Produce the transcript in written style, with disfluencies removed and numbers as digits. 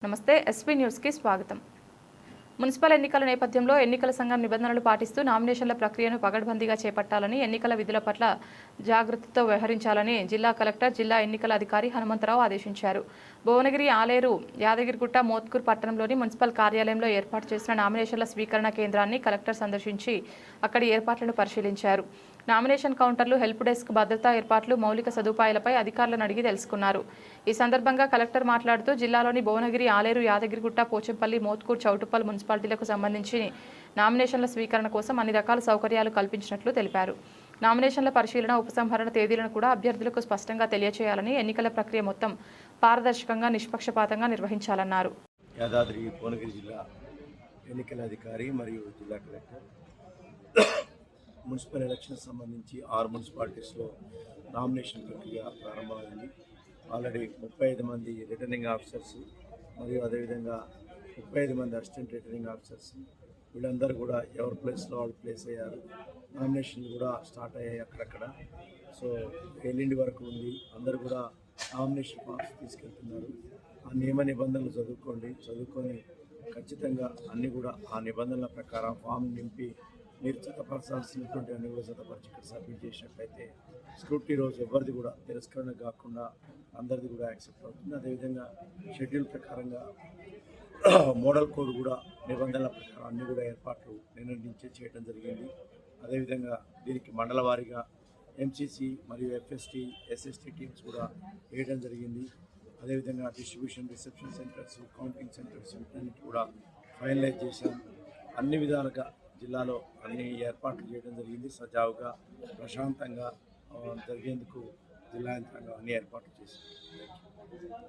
నమస్తే ఎస్పీ న్యూస్కి స్వాగతం. మున్సిపల్ ఎన్నికల నేపథ్యంలో ఎన్నికల సంఘం నిబంధనలు పాటిస్తూ నామినేషన్ల ప్రక్రియను పగడ్బందీగా చేపట్టాలని, ఎన్నికల విధుల పట్ల జాగృతితో వ్యవహరించాలని జిల్లా కలెక్టర్, జిల్లా ఎన్నికల అధికారి హనుమంతరావు ఆదేశించారు. భువనగిరి, ఆలేరు, యాదగిరిగుట్ట, మోత్కూర్ పట్టణంలోని మున్సిపల్ కార్యాలయంలో ఏర్పాటు చేసిన నామినేషన్ల స్వీకరణ కేంద్రాన్ని కలెక్టర్ సందర్శించి అక్కడి ఏర్పాట్లను పరిశీలించారు. నామినేషన్ కౌంటర్లు, హెల్ప్ డెస్క్, భద్రతా ఏర్పాట్లు, మౌలిక సదుపాయాలపై అధికారులను అడిగి తెలుసుకున్నారు. ఈ సందర్భంగా కలెక్టర్ మాట్లాడుతూ జిల్లాలోని భువనగిరి, ఆలేరు, యాదగిరిగుట్ట, పోచంపల్లి, మోత్కూర్, చౌటుప్పల్ మున్సిపాలిటీలకు సంబంధించి నామినేషన్ల స్వీకరణ కోసం అన్ని రకాల సౌకర్యాలు కల్పించినట్లు తెలిపారు. నామినేషన్ల పరిశీలన, ఉపసంహరణ తేదీలను కూడా అభ్యర్థులకు స్పష్టంగా తెలియజేయాలని, ఎన్నికల ప్రక్రియ మొత్తం పారదర్శకంగా, నిష్పక్షపాతంగా నిర్వహించాలన్నారు. యాదాద్రి భువనగిరి జిల్లా ఎన్నికల అధికారి మరియు జిల్లా కలెక్టర్ మున్సిపల్ ఎలక్షన్ సంబంధించి 6 మున్సిపాలిటీస్లో నామినేషన్ ప్రక్రియ ప్రారంభమైంది. ఆల్రెడీ 35 మంది రిటర్నింగ్ ఆఫీసర్స్ మరియు అదేవిధంగా 35 మంది అసిస్టెంట్ రిటర్నింగ్ ఆఫీసర్స్ వీళ్ళందరూ కూడా ఎవరి ప్లేస్లో వాళ్ళు ప్లేస్ అయ్యారు. నామినేషన్లు కూడా స్టార్ట్ అయ్యాయి అక్కడక్కడ. సో ఎల్లుండి వరకు ఉంది. అందరూ కూడా నామినేషన్ ఫామ్స్ తీసుకెళ్తున్నారు. ఆ నియమ నిబంధనలు చదువుకొని ఖచ్చితంగా అన్నీ కూడా ఆ నిబంధనల ప్రకారం ఫామ్ నింపి మీరు జతపరచాల్సినటువంటి అన్ని కూడా జతపరిచి ఇక్కడ సబ్మిట్ చేసినట్లయితే స్క్రూటీ రోజు ఎవరిది కూడా తిరస్కరణ కాకుండా అందరిది కూడా యాక్సెప్ట్ అవుతుంది. అదేవిధంగా షెడ్యూల్ ప్రకారంగా మోడల్ కోడ్ కూడా నిబంధనల ప్రకారం అన్ని కూడా ఏర్పాట్లు నిర్ణయించి చేయడం జరిగింది. అదేవిధంగా దీనికి మండల వారీగా ఎంసీసీ మరియు ఎఫ్ఎస్టీ, ఎస్ఎస్టీ టీమ్స్ కూడా వేయడం జరిగింది. అదేవిధంగా distribution, reception centres, counting centres వీటన్నిటి కూడా ఫైనలైజ్ చేశాం. అన్ని విధాలుగా జిల్లాలో అన్ని ఏర్పాట్లు చేయడం జరిగింది. సజావుగా, ప్రశాంతంగా జరిగేందుకు జిల్లా యంత్రాంగం అన్ని ఏర్పాట్లు చేసింది.